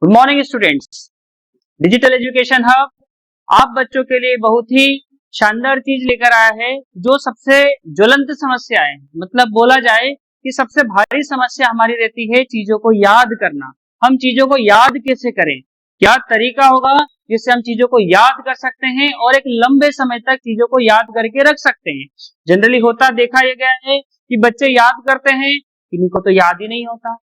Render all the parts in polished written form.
Good morning students. Digital education hub आप बच्चों के लिए बहुत ही शानदार चीज लेकर आया है। जो सबसे ज्वलंत समस्या है, मतलब बोला जाए कि सबसे भारी समस्या हमारी रहती है चीजों को याद करना। हम चीजों को याद कैसे करें, क्या तरीका होगा जिससे हम चीजों को याद कर सकते हैं और एक लंबे समय तक चीजों को याद करके रख सकते हैं। जनरली होता देखा यह गया है कि बच्चे याद करते हैं, किन्हीं को तो याद ही नहीं होता,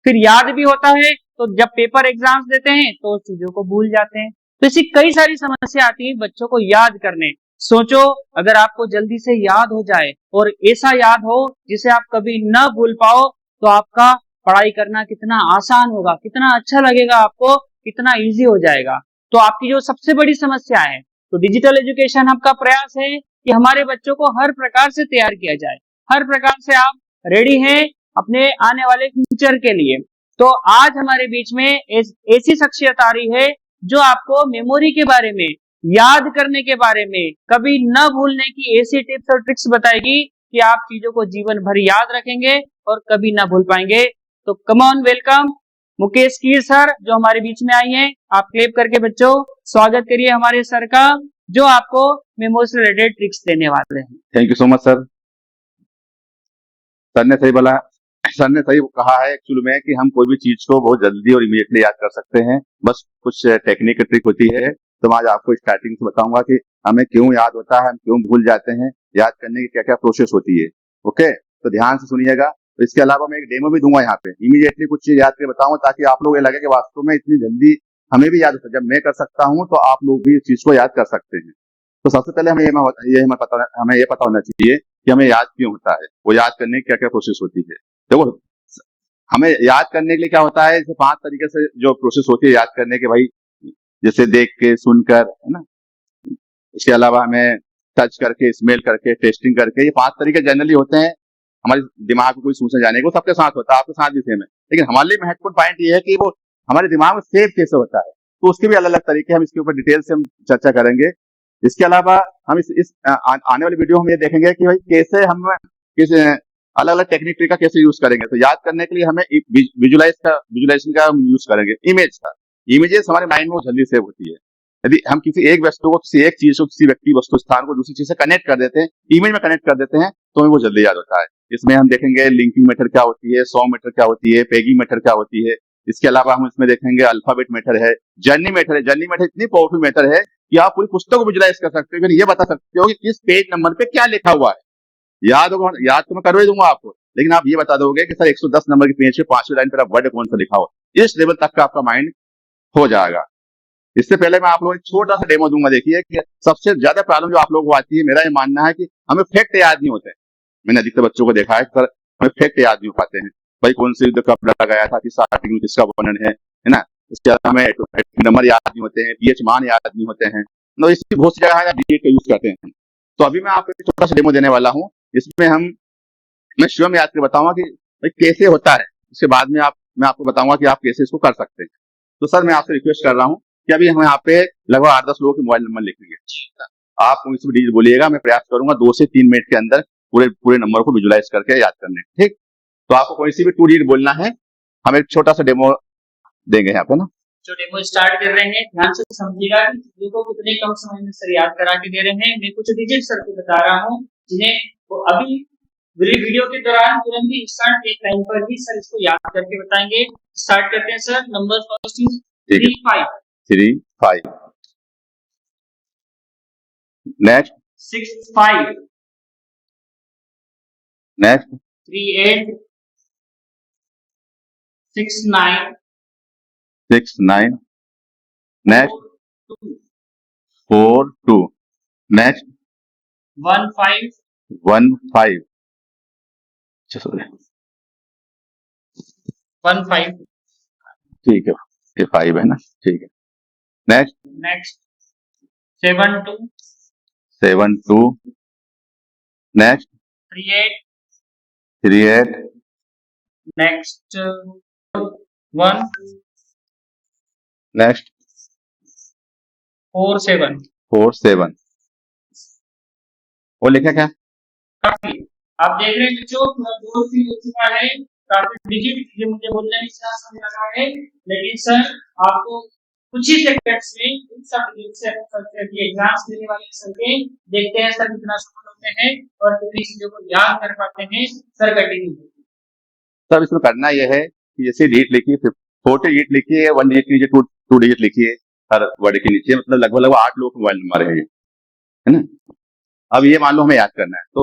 फिर याद भी होता है तो जब पेपर एग्जाम्स देते हैं तो चीजों को भूल जाते हैं। तो ऐसी कई सारी समस्या आती है बच्चों को याद करने। सोचो, अगर आपको जल्दी से याद हो जाए और ऐसा याद हो जिसे आप कभी न भूल पाओ, तो आपका पढ़ाई करना कितना आसान होगा, कितना अच्छा लगेगा आपको, कितना इजी हो जाएगा। तो आपकी जो सबसे बड़ी समस्या है, तो डिजिटल एजुकेशन हब का प्रयास है कि हमारे बच्चों को हर प्रकार से तैयार किया जाए, हर प्रकार से आप रेडी हैं अपने आने वाले फ्यूचर के लिए। तो आज हमारे बीच में ऐसी शख्सियत आ रही है जो आपको मेमोरी के बारे में, याद करने के बारे में, कभी न भूलने की ऐसी टिप्स और ट्रिक्स बताएगी कि आप चीजों को जीवन भर याद रखेंगे और कभी ना भूल पाएंगे। तो come on, welcome Mukesh Keer sir जो हमारे बीच में आई हैं। आप क्लेप करके बच्चों स्वागत करिए हमारे सर का, जो आपको मेमोरी से रिलेटेड ट्रिक्स देने वाले हैं। Thank you so much sir. Sir ने सही कहा है एक्चुअली में कि हम कोई भी चीज को बहुत जल्दी और इमीडिएटली याद कर सकते हैं, बस कुछ टेक्निक ट्रिक होती है। तो मैं आज आपको स्टार्टिंग से बताऊंगा कि हमें क्यों याद होता है, हम क्यों भूल जाते हैं, याद करने की क्या क्या प्रोसेस होती है। ओके, तो ध्यान से सुनिएगा। तो इसके अलावा मैं एक डेमो भी दूंगा यहाँ पे, इमीडिएटली कुछ चीज याद करके बताऊंगा ताकि आप लोग ये लगे कि वास्तव में इतनी जल्दी हमें भी याद होता है। जब मैं कर सकता हूँ तो आप लोग भी इस चीज को याद कर सकते हैं। तो सबसे पहले हमें ये पता होना चाहिए कि हमें याद क्यों होता है, वो याद करने की क्या क्या प्रोसेस होती है। देखो, हमें याद करने के लिए क्या होता है, जैसे 5 तरीके से जो प्रोसेस होती है याद करने के भाई, जैसे देख के, सुनकर, है ना, इसके अलावा हमें टच करके, स्मेल करके, टेस्टिंग करके, ये 5 तरीके जनरली होते हैं हमारे दिमाग में कोई सूचना जाने को। सबके साथ होता है, आपके साथ भी सेम है, लेकिन हमारे लिए महत्वपूर्ण पॉइंट ये है कि वो हमारे दिमाग में सेव कैसे होता है। तो उसके भी अलग अलग तरीके, हम इसके ऊपर डिटेल से हम चर्चा करेंगे। इसके अलावा हम आने वाली वीडियो हम ये देखेंगे कि भाई कैसे हम किस अलग अलग टेक्निक का कैसे यूज करेंगे। तो याद करने के लिए हमें विजुलाइजेशन का यूज करेंगे, इमेज का। इमेजेस हमारे माइंड में जल्दी सेव होती है। यदि हम किसी एक वस्तु को, किसी एक चीज को, किसी व्यक्ति, वस्तु, स्थान को दूसरी चीज से कनेक्ट कर देते हैं, इमेज में कनेक्ट कर देते हैं, तो हमें वो जल्दी याद होता है। इसमें हम देखेंगे लिंकिंग मेथड क्या होती है, सॉन्ग मेथड क्या होती है, पेगिंग मेथड क्या होती है। इसके अलावा हम इसमें देखेंगे अल्फाबेट मेथड है, जर्नी मेथड है। जर्नी मेथड इतनी पावरफुल मेथड है कि आप पूरी पुस्तक को विजुलाइज कर सकते हो, फिर ये बता सकते हो कि किस पेज नंबर पे क्या लिखा हुआ है। याद होगा, याद तो मैं करवा दूंगा आपको, लेकिन आप ये बता दोगे कि सर 110 नंबर के पेज पे 5वीं लाइन पर वर्ड कौन सा लिखा हो। इस लेवल तक का आपका माइंड हो जाएगा। इससे पहले मैं आप लोगों को छोटा सा डेमो दूंगा। देखिए कि सबसे ज्यादा प्रॉब्लम जो आप लोगों को आती है, मेरा ये मानना है कि हमें फैक्ट याद नहीं होते। मैंने अधिकतर बच्चों को देखा है सर हमें फैक्ट याद नहीं हो पाते हैं। भाई कौन से युद्ध कब लगाया था, किस आर्टिकल में किसका वर्णन है ना। इसके अलावा हमें नंबर याद नहीं होते हैं, पीएच मान याद नहीं होते हैं। तो इसकी बहुत सी जगह डिलीट का यूज करते हैं। तो अभी मैं आपको छोटा सा डेमो देने वाला हूँ, इसमें मैं स्वयं याद कर बताऊंगा कि भाई कैसे होता है। इसके बाद में मैं आपको बताऊंगा कि आप कैसे इसको कर सकते हैं। तो सर मैं आपसे रिक्वेस्ट कर रहा हूँ कि अभी हम यहाँ पे लगभग 8-10 लोगों के मोबाइल नंबर लिखेंगे। आप इसमें डिटेल बोलिएगा, मैं प्रयास करूंगा 2 से 3 मिनट के अंदर पूरे नंबर को विजुलाइज करके याद करने। ठीक, तो आपको कोई सी भी 2 डिजिट बोलना है। हम एक छोटा सा डेमो देंगे यहाँ पे ना। जो डेमो स्टार्ट कर रहे हैं, ध्यान से समझिएगा कि चीजों को कितने कम समय में सर याद करा के दे रहे हैं। मैं कुछ डिजिट सर को बता रहा हूँ जिन्हें वो अभी वीडियो के दौरान तुरंत ही स्टार्ट एक टाइम पर ही सर इसको याद करके बताएंगे। स्टार्ट करते हैं sir. Number first is 35 next 65 next 38 69 69 next 42 next 15 ठीक है, ये 5 है ना। ठीक है, नेक्स्ट 72 नेक्स्ट 38 नेक्स्ट 1 नेक्स्ट 47। वो लिखा क्या? काफी आप देख रहे हैं बच्चों, पूरा जोर भी हो चुका है, काफी डिजिट ये मुझे बोलने में इतना समय लगा है, लेकिन सर आपको कुछ ही सेकंड्स में इन सब डिटेल्स से एग्जाम्स देने वाले सर के देखते हैं सर कितना सफल होते हैं और कितनी चीजों को याद कर पाते हैं। Sir continue. तब इसमें करना यह है कि जैसे डिजिट लिखिए, 40 डिजिट लिखिए, 1 डिजिट के नीचे टू डिजिट लिखिए हर वर्ड के नीचे, मतलब लगभग 8 लोग मोबाइल नंबर है ना। अब ये मान लो हमें याद करना है, तो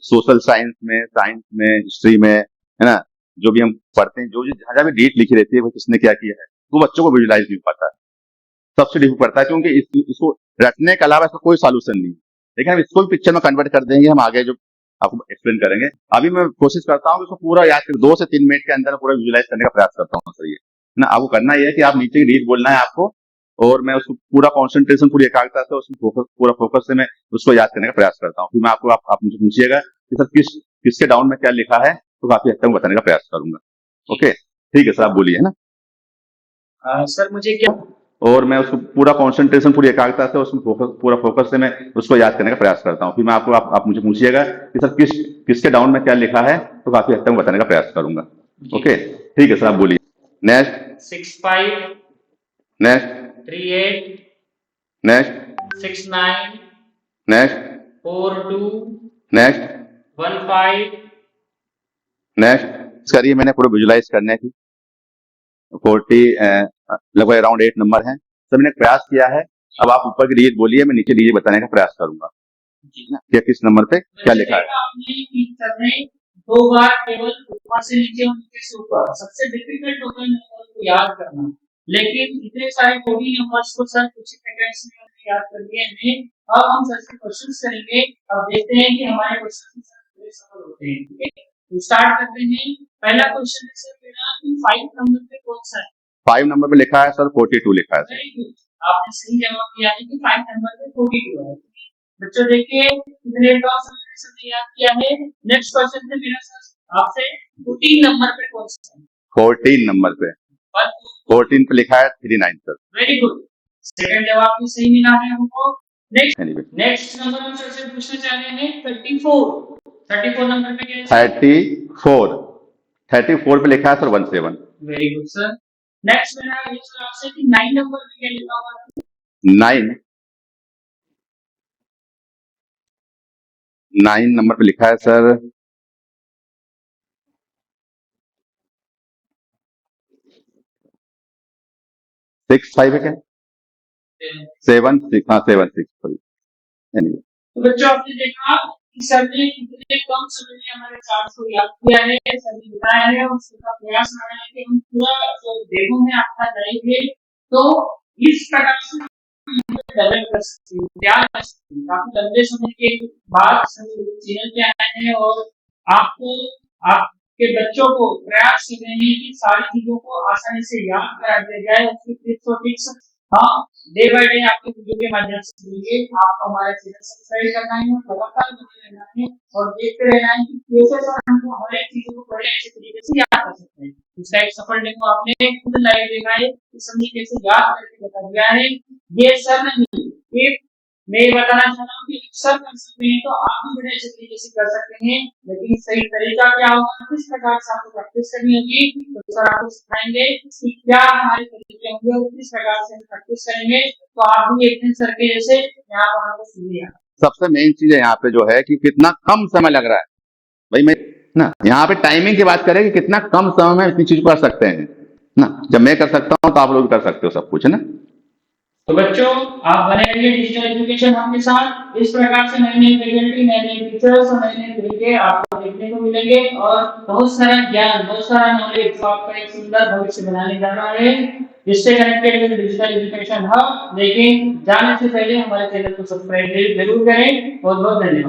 सोशल साइंस में, हिस्ट्री में, है ना, जो भी हम पढ़ते हैं, जो जहां भी डेट लिखी रहती है वो किसने क्या किया है, वो बच्चों को विजुलाइज नहीं पड़ता है, सबसे डिफिकल्ट पड़ता है, क्योंकि इसको रटने के अलावा इसका कोई सॉल्यूशन नहीं है। लेकिन हम इसको भी पिक्चर में कन्वर्ट कर देंगे, हम आगे जो आपको एक्सप्लेन करेंगे। अभी मैं कोशिश करता हूँ इसको पूरा याद कर 2 से 3 मिनट के अंदर पूरा विजुलाइज करने का प्रयास करता हूँ सर। ये ना आपको करना यह है कि आप नीचे रीड बोलना है आपको, और मैं उसको पूरा कॉन्सेंट्रेशन, पूरी एकाग्रता से, उसमें पूरा फोकस से मैं उसको याद करने का प्रयास करता हूँ। फिर मैं आपको आप मुझे पूछिएगा कि सर किसके डाउन में क्या लिखा है, तो काफी हद तक बताने का प्रयास करूंगा। ओके, ठीक है सर, आप बोलिए ना। सर मुझे क्या, और मैं उसको पूरा कॉन्सेंट्रेशन, पूरी एकाग्रता से, उसमें पूरा फोकस से मैं उसको याद करने का प्रयास करता हूँ। फिर मैं आपको आप मुझे पूछिएगा कि सर किसके डाउन में क्या लिखा है, तो काफी हद तक बताने का प्रयास करूंगा। ओके, ठीक है सर, आप बोलिए। Next 65 next 38 next 69 next 42 next 15 next करिए। मैंने पूरा विजुलाइज करने की 40 लगभग अराउंड 8 नंबर हैं, सब मैंने प्रयास किया है। अब आप ऊपर की डिजिट बोलिए, मैं नीचे डिजिट बताने का प्रयास करूंगा कि किस नंबर पे क्या लिखा है। आपने 2 बार केवल ऊपर से नीचे और नीचे से ऊपर, सबसे डिफिकल्ट होता है नंबर को याद करना, लेकिन इतने सारे कोडी नंबर्स को सर कुछ सेकंड्स में हमने याद कर लिए हैं। अब हम सर से क्वेश्चंस करेंगे, अब देखते हैं कि हमारे क्वेश्चन सर सफल होते हैं। ठीक है, तो स्टार्ट करते हैं। पहला क्वेश्चन है सर मेरा कि 5 नंबर पे कौन सा है? 5 नंबर पे लिखा है सर 42 लिखा है। वेरी गुड, आपने सही जवाब दिया है कि 5 नंबर पे 42 है। बच्चों देखिए कितने टॉप सबने याद किया है। नेक्स्ट क्वेश्चन है मेरा सर आपसे, 14 नंबर पे कौन सा है? 14 नंबर पे 14 पे लिखा है 39 सर। वेरी गुड, सेकंड जवाब भी सही मिला है हमको। नेक्स्ट Anyway, नेक्स्ट नंबर हम सर से पूछना चाह रहे हैं 34 नंबर पे क्या है? 34 पे लिखा है sir 17। Very good sir. Next मेरा ये सर आपसे कि 9 नंबर पे क्या लिखा हुआ है? 9 नंबर पे लिखा है सर 65 है क्या? 7 6, हाँ 7 6 सॉरी। Anyway, तो बच्चों आपने देखा कि सर ने कितने कम समय में हमारे चार्ट को याद किया है, सर ने बताया है और उसका प्रयास कर रहे हैं कि हम पूरा जो डेमो में आपका जाएंगे तो इस प्रकार से डेवलप कर सकते हैं, तैयार कर सकते हैं। काफी लंबे समय के बाद सभी चैनल पे आए हैं और आपको आपके बच्चों को प्रयास कर रहे हैं कि सारी चीजों को आसानी से याद करा दिया जाए। उसकी टिप्स और ट्रिक्स हम डे बाय डे आपके वीडियो के माध्यम से देंगे। आपको हमारा चैनल सब्सक्राइब करना है, लगातार बने रहना है और देखते रहना है कि कैसे सर हमको हर एक चीजों को बड़े अच्छे तरीके से याद कर सकते हैं। इसका एक सफल डेमो आपने खुद लाइव देखा है, इस हमने कैसे याद करके बता दिया है। ये सर नहीं, एक मैं ये बताना चाहता हूँ कि सर कर सकते हैं तो आप भी बड़े अच्छे तरीके से कर सकते हैं, लेकिन सही तरीका क्या होगा, किस प्रकार से आपको प्रैक्टिस करनी होगी, तो सर आपको सिखाएंगे कि क्या हमारे तरीके होंगे और किस प्रकार से प्रैक्टिस करेंगे तो आप भी एक दिन सर के जैसे यहाँ पर हमको सुनिए। सबसे मेन चीज है यहाँ पे जो है कि कितना कम समय लग रहा है। भाई मैं ना यहाँ पे टाइमिंग की बात करें कि कितना कम समय में इतनी चीज कर सकते हैं ना। जब मैं कर सकता हूँ तो आप लोग कर सकते हो सब कुछ, है ना। तो बच्चों आप बने रहिए डिजिटल एजुकेशन हब के साथ। इस प्रकार से नई नई फैकल्टी, नए नए टीचर्स और नए नए तरीके आपको देखने को मिलेंगे और बहुत सारा ज्ञान, बहुत सारा नॉलेज जो आपका एक सुंदर भविष्य बनाने जा रहा है। इससे connected with digital education hub. लेकिन जाने से पहले हमारे चैनल को सब्सक्राइब जरूर करें। बहुत बहुत धन्यवाद।